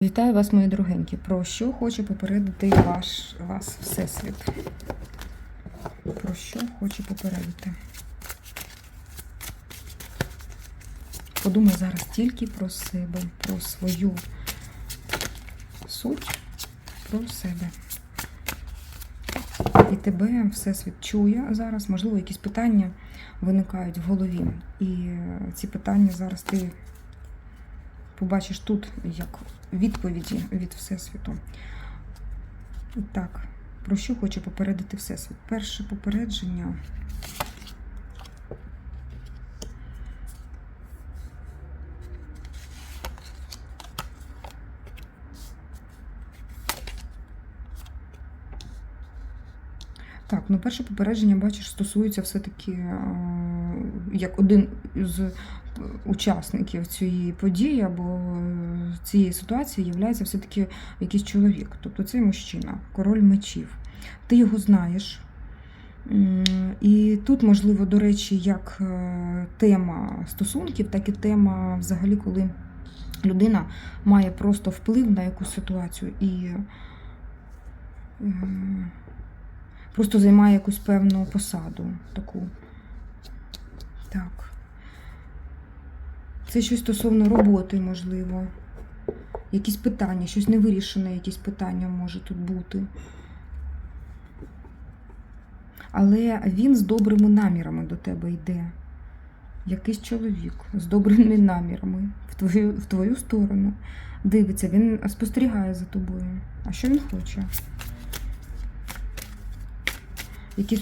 Вітаю вас, мої дорогенькі. Про що хоче попередити вас Всесвіт? Про що хоче попередити? Подумай зараз тільки про себе, про свою суть, про себе. І тебе Всесвіт чує зараз. Можливо, якісь питання виникають в голові. І ці питання зараз ти побачиш тут, як відповіді від Всесвіту. Так, про що хоче попередити Всесвіт? Перше попередження. Так, ну перше попередження, бачиш, стосується все-таки, як один з учасників цієї події або цієї ситуації являється все-таки якийсь чоловік. Тобто це мужчина, король мечів. Ти його знаєш. І тут, можливо, до речі, як тема стосунків, так і тема взагалі, коли людина має просто вплив на якусь ситуацію і просто займає якусь певну посаду таку. Так. Це щось стосовно роботи, можливо. Якісь питання, щось невирішене, якісь питання може тут бути. Але він з добрими намірами до тебе йде. Якийсь чоловік з добрими намірами в твою сторону дивиться. Він спостерігає за тобою. А що він хоче?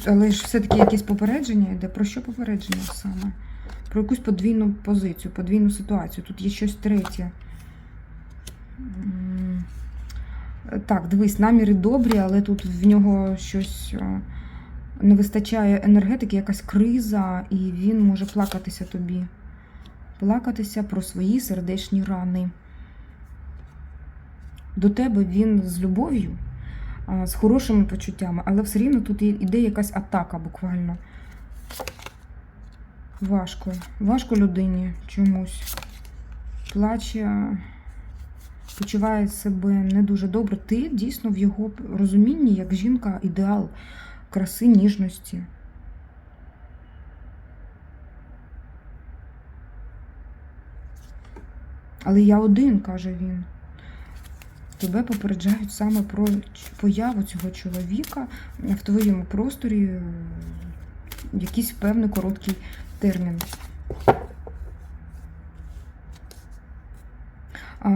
Але ж все-таки якесь попередження йде. Про що попередження саме? Про якусь подвійну позицію, подвійну ситуацію. Тут є щось третє. Так, дивись, наміри добрі, але тут в нього щось не вистачає енергетики, якась криза, і він може плакатися тобі. Плакатися про свої сердечні рани. До тебе він з любов'ю, з хорошими почуттями, але все рівно тут іде якась атака буквально. Важко. Важко людині чомусь. Плаче, почуває себе не дуже добре. Ти дійсно в його розумінні, як жінка, ідеал краси, ніжності. Але я один, каже він. Тебе попереджають саме про появу цього чоловіка в твоєму просторі якийсь певний короткий термін.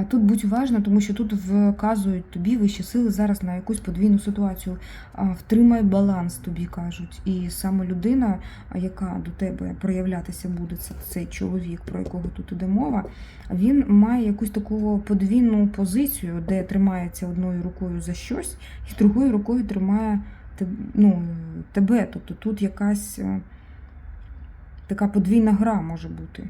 Тут будь уважна, тому що тут вказують тобі вищі сили зараз на якусь подвійну ситуацію. Втримай баланс, тобі кажуть. І саме людина, яка до тебе проявлятися буде, це цей чоловік, про якого тут іде мова, він має якусь таку подвійну позицію, де тримається одною рукою за щось, і другою рукою тримає тебе. Тобто тут якась така подвійна гра може бути.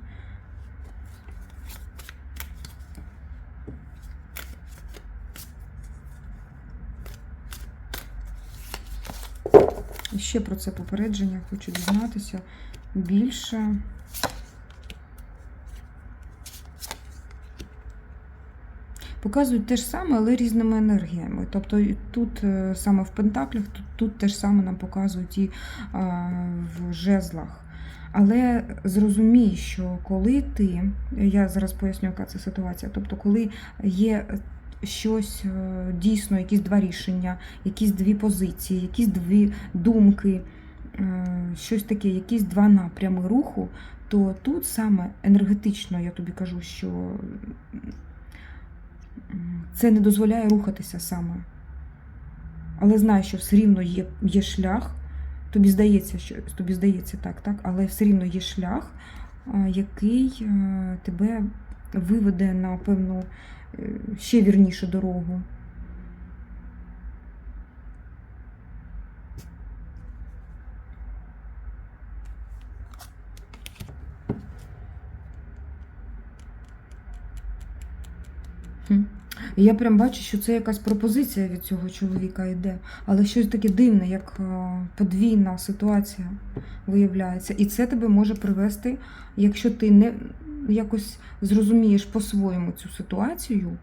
І ще про це попередження хочу дізнатися більше. Показують те ж саме, але різними енергіями. Тобто тут саме в Пентаклях, тут те ж саме нам показують і в жезлах. Але зрозумій, що коли я зараз поясню, яка це ситуація, тобто коли є щось дійсно, якісь два рішення, якісь дві позиції, якісь дві думки, щось таке, якісь два напрями руху, то тут саме енергетично, я тобі кажу, що це не дозволяє рухатися саме. Але знай, що все рівно є шлях, тобі здається так, але все рівно є шлях, який тебе виведе на певну ще вірнішу дорогу. Я прям бачу, що це якась пропозиція від цього чоловіка йде, але щось таке дивне, як подвійна ситуація виявляється. І це тебе може привести, якщо ти не якось зрозумієш по-своєму цю ситуацію,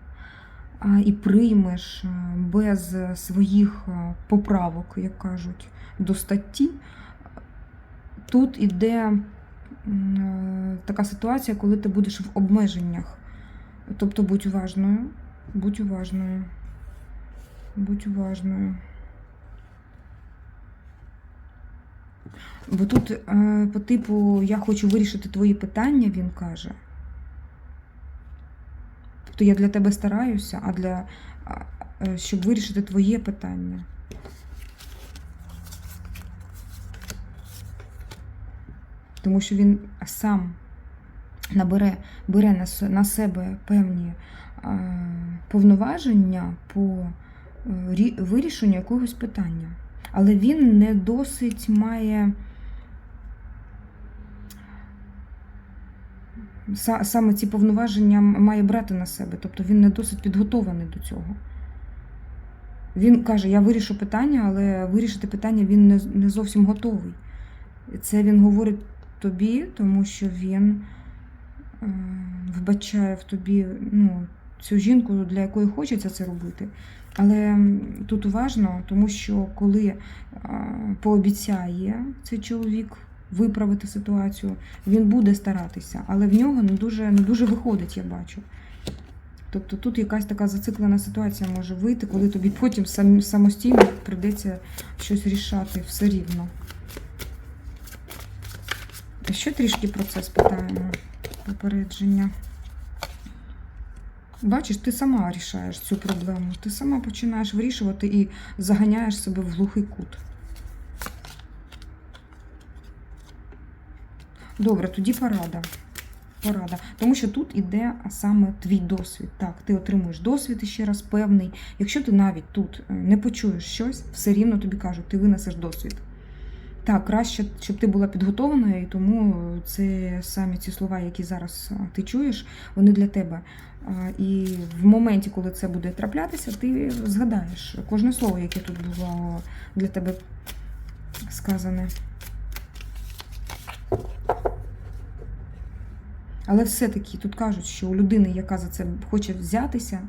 і приймеш без своїх поправок, як кажуть, до статті, тут іде така ситуація, коли ти будеш в обмеженнях. Тобто будь уважною, будь уважною, будь уважною. Бо тут по типу «я хочу вирішити твої питання», він каже. Тобто я для тебе стараюся, щоб вирішити твоє питання. Тому що він сам бере на себе певні повноваження по вирішенню якогось питання. Але він не досить має саме ці повноваження має брати на себе. Тобто він не досить підготований до цього. Він каже, я вирішу питання, але вирішити питання він не зовсім готовий. Це він говорить тобі, тому що він вбачає в тобі цю жінку, для якої хочеться це робити. Але тут уважно, тому що коли пообіцяє цей чоловік виправити ситуацію, він буде старатися, але в нього не дуже виходить, я бачу. Тобто тут якась така зациклена ситуація може вийти, коли тобі потім самостійно прийдеться щось рішати все рівно. Ще трішки про це спитаємо. Попередження. Бачиш, ти сама рішаєш цю проблему. Ти сама починаєш вирішувати і заганяєш себе в глухий кут. Добре, тоді порада. Тому що тут іде саме твій досвід. Так, ти отримуєш досвід ще раз певний. Якщо ти навіть тут не почуєш щось, все рівно тобі кажуть, ти винесеш досвід. Так, краще, щоб ти була підготовленою, і тому це самі ці слова, які зараз ти чуєш, вони для тебе. І в моменті, коли це буде траплятися, ти згадаєш кожне слово, яке тут було для тебе сказане. Але все-таки тут кажуть, що у людини, яка за це хоче взятися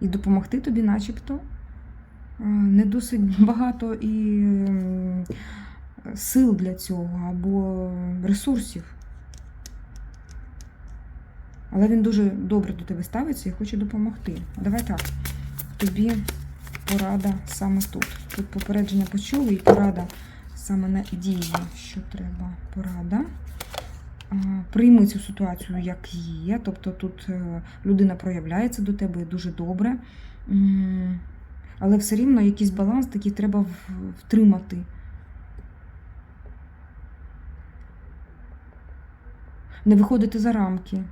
і допомогти тобі, начебто, не досить багато і сил для цього, або ресурсів. Але він дуже добре до тебе ставиться і хоче допомогти. Давай так, тобі порада саме тут. Тут попередження почули і порада саме на дії, що треба. Порада. Прийми цю ситуацію, як є. Тобто тут людина проявляється до тебе дуже добре. Але все рівно якийсь баланс такий треба втримати. Не виходити за рамки.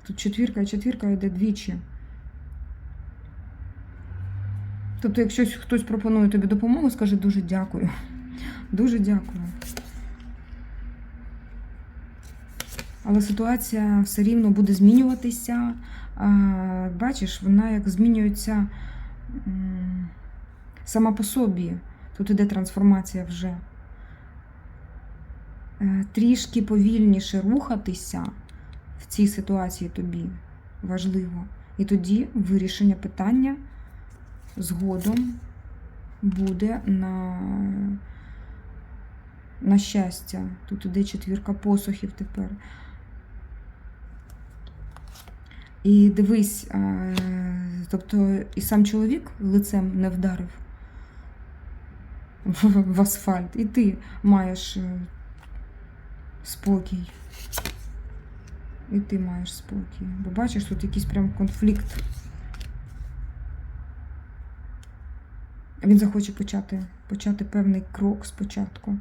Тут четвірка йде двічі. Тобто, якщо хтось пропонує тобі допомогу, скажи дуже дякую. Дуже дякую. Але ситуація все рівно буде змінюватися. Бачиш, вона як змінюється сама по собі. Тут іде трансформація вже. Трішки повільніше рухатися в цій ситуації тобі важливо. І тоді вирішення питання згодом буде на щастя. Тут іде четвірка посухів тепер. І дивись, тобто і сам чоловік лицем не вдарив в асфальт, і ти маєш спокій. І ти маєш спокій. Бо бачиш, тут якийсь прям конфлікт. Він захоче почати певний крок спочатку.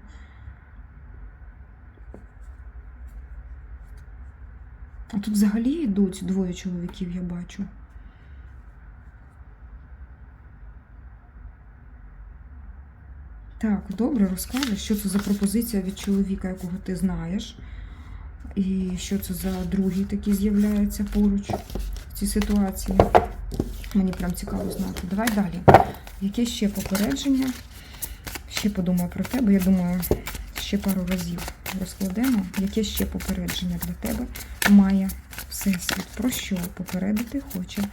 А тут взагалі йдуть двоє чоловіків, я бачу. Так, добре, розкажеш, що це за пропозиція від чоловіка, якого ти знаєш. І що це за другий такий з'являється поруч в цій ситуації. Мені прям цікаво знати. Давай далі. Яке ще попередження? Ще подумаю про тебе. Я думаю, ще пару разів розкладемо. Яке ще попередження для тебе має Всесвіт? Про що попередити хоче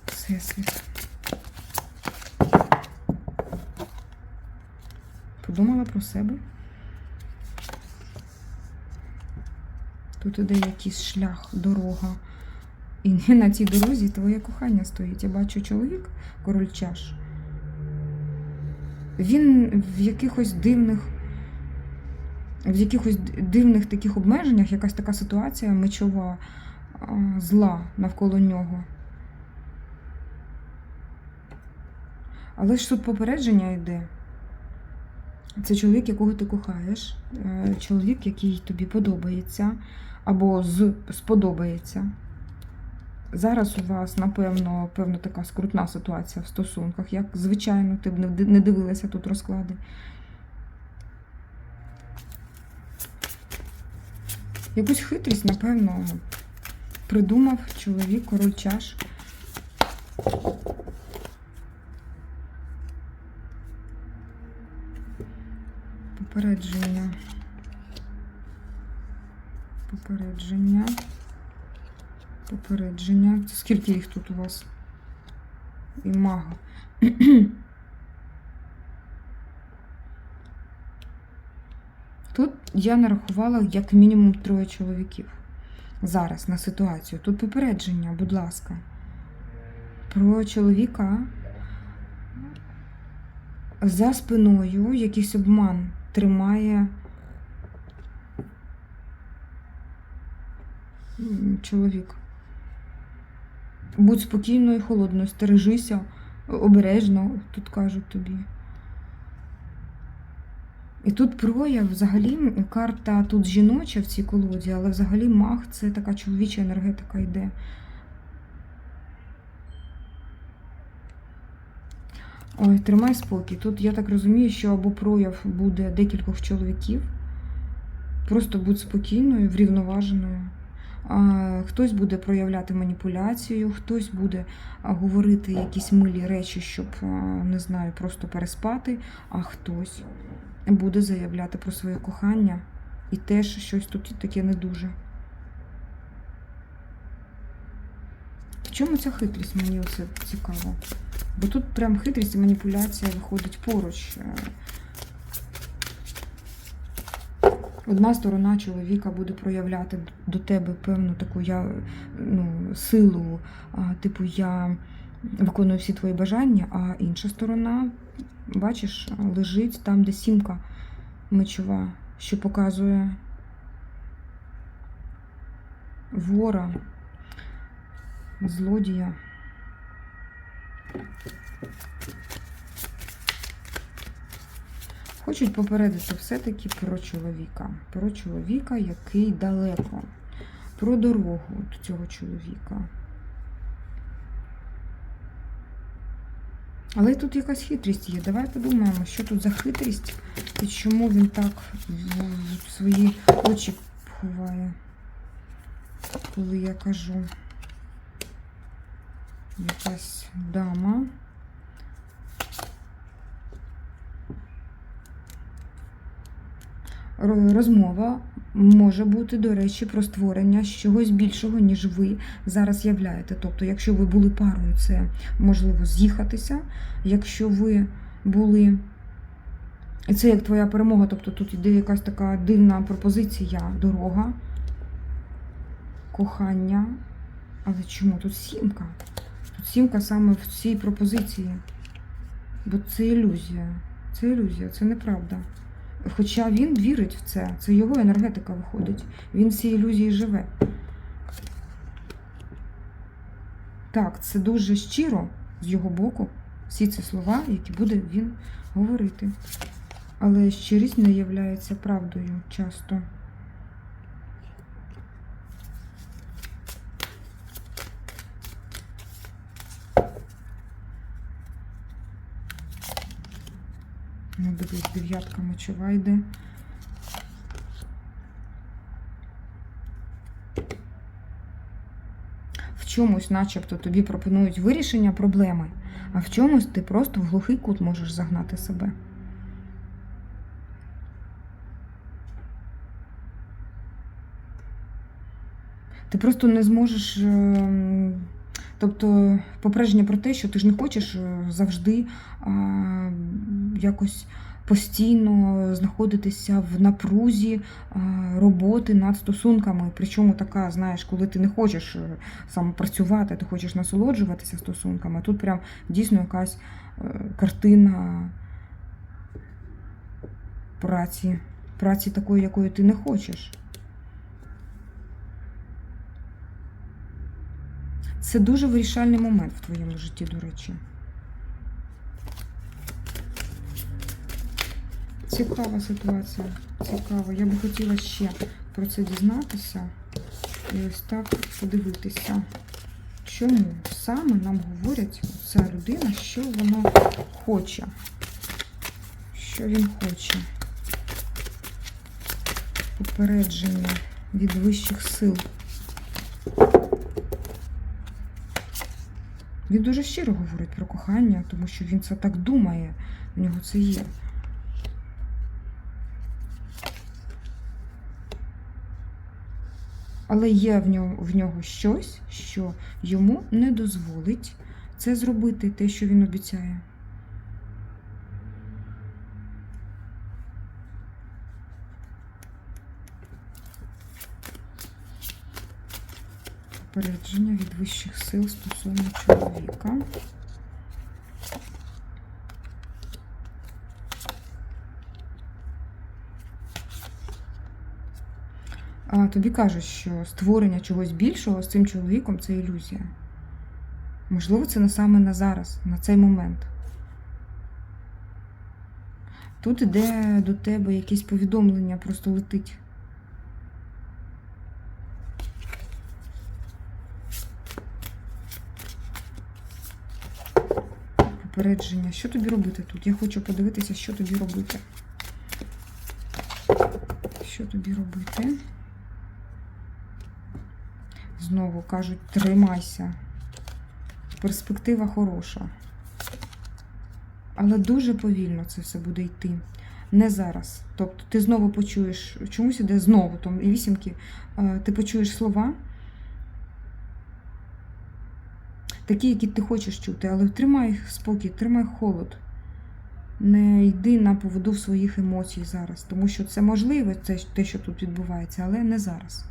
Всесвіт? Подумала про себе? Тут іде якийсь шлях, дорога. І на цій дорозі твоє кохання стоїть. Я бачу чоловік, король чаш. Він в якихось дивних таких обмеженнях, якась така ситуація мечова, зла навколо нього. Але ж тут попередження йде. Це чоловік, якого ти кохаєш, чоловік, який тобі подобається, або сподобається. Зараз у вас, напевно, така скрутна ситуація в стосунках, як, звичайно, ти б не дивилася тут розклади. Якусь хитрість, напевно, придумав чоловік, король чаш. Попередження. Попередження. Скільки їх тут у вас? І мага. Тут я нарахувала як мінімум 3 чоловіків. Зараз на ситуацію. Тут попередження, будь ласка. Про чоловіка за спиною якийсь обман тримає чоловік. Будь спокійною і холодною, стережися, обережно, тут кажуть тобі. І тут прояв, взагалі, карта тут жіноча в цій колоді, але взагалі маг – це така чоловіча енергетика йде. Ой, тримай спокій. Тут, я так розумію, що або прояв буде декількох чоловіків, просто будь спокійною, врівноваженою. Хтось буде проявляти маніпуляцію, хтось буде говорити якісь милі речі, щоб, не знаю, просто переспати, а хтось буде заявляти про своє кохання і теж щось тут таке не дуже. В чому ця хитрість? Мені оце цікаво. Бо тут прям хитрість і маніпуляція виходить поруч. Одна сторона чоловіка буде проявляти до тебе певну таку силу, типу я виконую всі твої бажання, а інша сторона, бачиш, лежить там, де 7 мечова, що показує вора, злодія. Хочуть попередити все-таки про чоловіка. Про чоловіка, який далеко. Про дорогу до цього чоловіка. Але тут якась хитрість є. Давай подумаємо, що тут за хитрість і чому він так в свої очі ховає, коли я кажу. Якась дама. Розмова може бути, до речі, про створення чогось більшого, ніж ви зараз являєте. Тобто, якщо ви були парою, це можливо з'їхатися. Якщо ви були... І це як твоя перемога, тобто тут йде якась така дивна пропозиція, дорога, кохання. Але чому? Тут 7. Тут 7 саме в цій пропозиції. Бо це ілюзія. Це ілюзія, це неправда. Хоча він вірить в це. Це його енергетика виходить. Він в цій ілюзії живе. Так, це дуже щиро з його боку. Всі ці слова, які буде він говорити. Але щирість не є правдою часто. Ну, дивись, 9 мечова йде. В чомусь, начебто, тобі пропонують вирішення проблеми, а в чомусь ти просто в глухий кут можеш загнати себе. Ти просто не зможеш, тобто попередження про те, що ти ж не хочеш завжди якось постійно знаходитися в напрузі роботи над стосунками. Причому така, знаєш, коли ти не хочеш саме працювати, ти хочеш насолоджуватися стосунками. Тут прям дійсно якась картина праці такої, якої ти не хочеш. Це дуже вирішальний момент в твоєму житті, до речі. Цікава ситуація. Цікаво. Я би хотіла ще про це дізнатися. І ось так подивитися. Чому саме нам говорять ця людина, що вона хоче? Що він хоче? Попередження від вищих сил. Він дуже щиро говорить про кохання, тому що він це так думає, в нього це є. Але є в нього щось, що йому не дозволить це зробити, те, що він обіцяє. Попередження від вищих сил стосовно чоловіка. Тобі кажуть, що створення чогось більшого з цим чоловіком – це ілюзія. Можливо, це саме на зараз, на цей момент. Тут іде до тебе якесь повідомлення, просто летить. Попередження. Що тобі робити тут? Я хочу подивитися, що тобі робити. Що тобі робити? Знову кажуть, тримайся. Перспектива хороша. Але дуже повільно це все буде йти. Не зараз. Тобто ти знову почуєш, чомусь іде знову, там і вісімки, ти почуєш слова, такі, які ти хочеш чути, але тримай спокій, тримай холод. Не йди на поводу в своїх емоцій зараз, тому що це можливо, це те, що тут відбувається, але не зараз.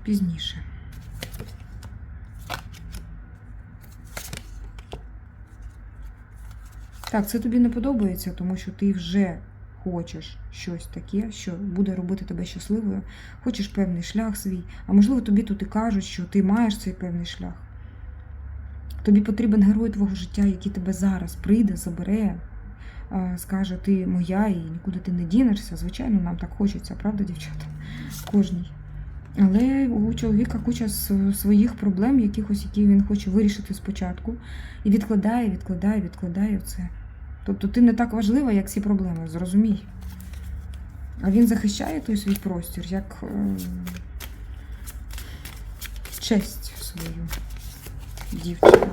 Пізніше. Так, це тобі не подобається, тому що ти вже хочеш щось таке, що буде робити тебе щасливою. Хочеш певний шлях свій, а можливо тобі тут і кажуть, що ти маєш цей певний шлях. Тобі потрібен герой твого життя, який тебе зараз прийде, забере, скаже, ти моя і нікуди ти не дінешся. Звичайно, нам так хочеться, правда, дівчата? Кожній. Але у чоловіка куча своїх проблем, якихось, які він хоче вирішити спочатку. І відкладає це. Тобто ти не так важлива, як ці проблеми, зрозумій. А він захищає той свій простір, як честь свою, дівчина.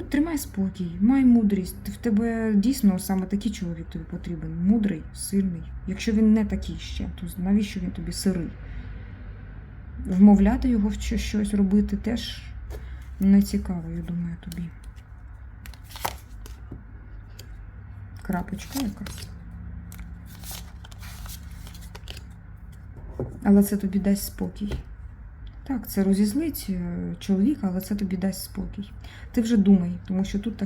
Тримай спокій, май мудрість. В тебе дійсно саме такий чоловік тобі потрібен. Мудрий, сильний. Якщо він не такий ще, то навіщо він тобі сирий? Вмовляти його в щось робити теж не цікаво, я думаю, тобі. Крапочка якась. Але це тобі дасть спокій. Так, це розізлить чоловіка, але це тобі дасть спокій. Ти вже думай, тому що тут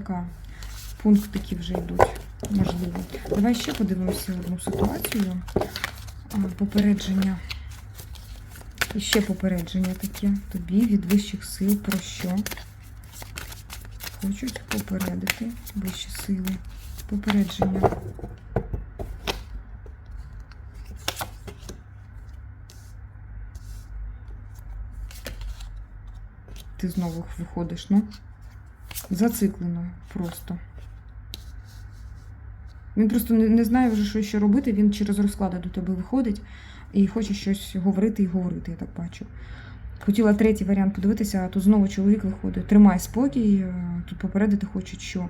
пунктики вже йдуть, можливо. Давай ще подивимося одну ситуацію. Попередження. І ще попередження таке тобі від вищих сил. Про що? Хочуть попередити вищі сили. Попередження. Ти знову виходиш, зациклено просто. Він просто не знає вже, що ще робити, він через розклади до тебе виходить і хоче щось говорити і говорити, я так бачу. Хотіла третій варіант подивитися, а тут знову чоловік виходить. Тримай спокій, тут попередити хочуть, що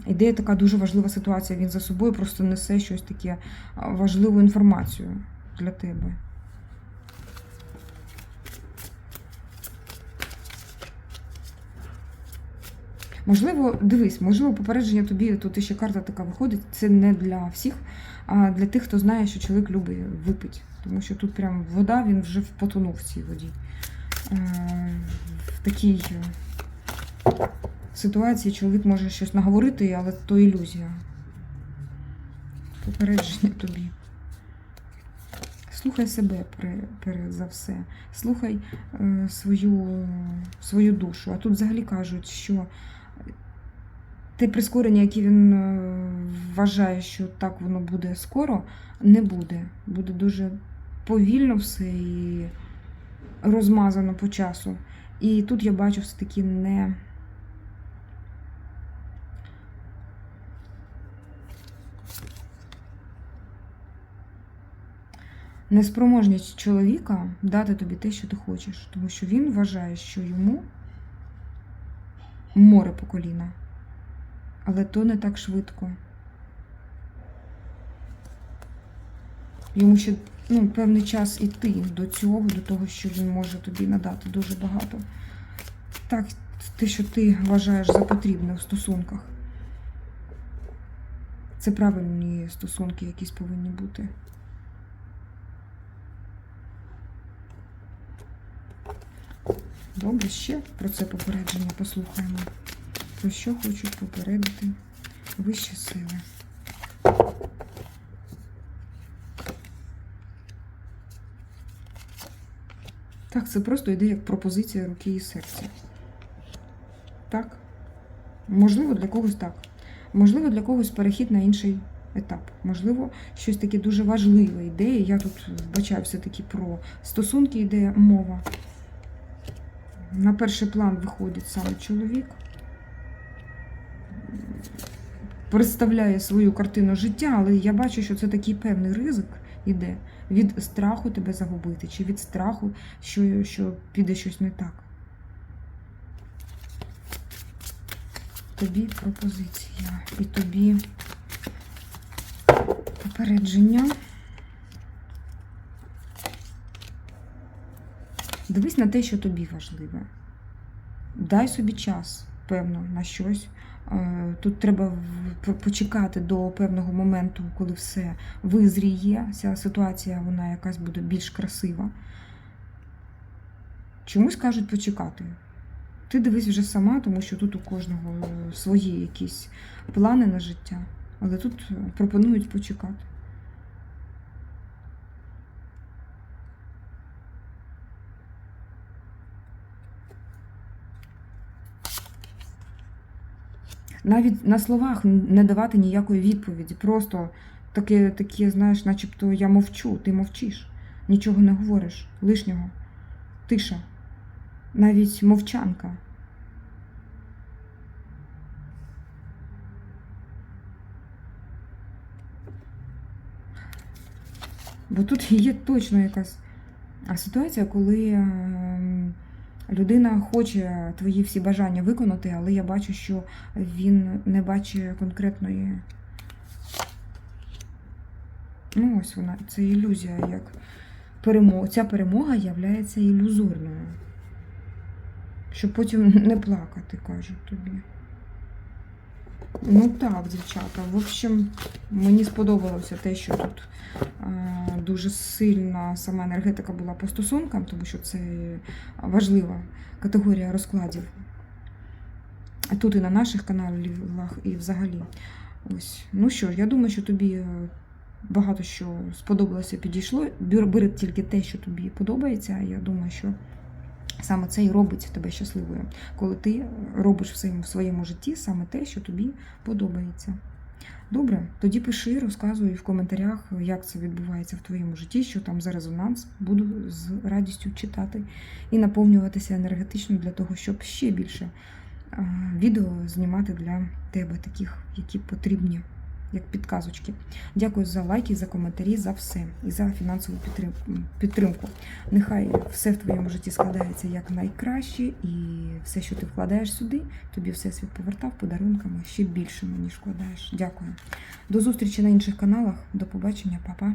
ідея така дуже важлива ситуація, він за собою просто несе щось таке важливу інформацію для тебе. Можливо, дивись, можливо, попередження тобі, тут ще карта така виходить, це не для всіх, а для тих, хто знає, що чоловік любить випити. Тому що тут прям вода, він вже потонув в цій воді. В такій ситуації чоловік може щось наговорити, але то ілюзія. Попередження тобі. Слухай себе перед за все. Слухай свою душу. А тут взагалі кажуть, що те прискорення, яке він вважає, що так воно буде скоро, не буде. Буде дуже повільно все і розмазано по часу. І тут я бачу все-таки неспроможність чоловіка дати тобі те, що ти хочеш. Тому що він вважає, що йому море по коліна. Але то не так швидко. Йому ще певний час іти до цього, до того, що він може тобі надати дуже багато. Так, те, що ти вважаєш за потрібне в стосунках. Це правильні стосунки якісь повинні бути. Добре, ще про це попередження послухаємо. Про що хочуть попередити вищі сили. Так, це просто йде як пропозиція руки і серця. Так? Можливо, для когось так. Можливо, для когось перехід на інший етап. Можливо, щось таке дуже важливе йде. Я тут вбачаю все-таки про стосунки йде мова. На перший план виходить саме чоловік. Представляє свою картину життя, але я бачу, що це такий певний ризик іде від страху тебе загубити, чи від страху, що піде щось не так. Тобі пропозиція і тобі попередження. Дивись на те, що тобі важливе. Дай собі час, певно, на щось. Тут треба почекати до певного моменту, коли все визріє, ця ситуація, вона якась буде більш красива. Чомусь кажуть почекати. Ти дивись вже сама, тому що тут у кожного свої якісь плани на життя, але тут пропонують почекати. Навіть на словах не давати ніякої відповіді. Просто таке, знаєш, начебто я мовчу, ти мовчиш. Нічого не говориш, лишнього. Тиша. Навіть мовчанка. Бо тут є точно якась ситуація, коли людина хоче твої всі бажання виконати, але я бачу, що він не бачить конкретної... ось вона, це ілюзія, як ця перемога являється ілюзорною. Щоб потім не плакати, кажуть тобі. Так, дівчата. В общем, мені сподобалося те, що тут дуже сильна сама енергетика була по стосункам, тому що це важлива категорія розкладів. Тут і на наших каналах, і взагалі. Ось. Ну що ж, я думаю, що тобі багато що сподобалося, підійшло. Бери тільки те, що тобі подобається. Я думаю, що саме це і робить тебе щасливою, коли ти робиш в своєму житті саме те, що тобі подобається. Добре, тоді пиши, розказуй в коментарях, як це відбувається в твоєму житті, що там за резонанс. Буду з радістю читати і наповнюватися енергетично для того, щоб ще більше відео знімати для тебе, таких, які потрібні, як підказочки. Дякую за лайки, за коментарі, за все. І за фінансову підтримку. Нехай все в твоєму житті складається як найкраще, і все, що ти вкладаєш сюди, тобі Всесвіт повертав подарунками ще більшими, ніж вкладаєш. Дякую. До зустрічі на інших каналах. До побачення, па-па.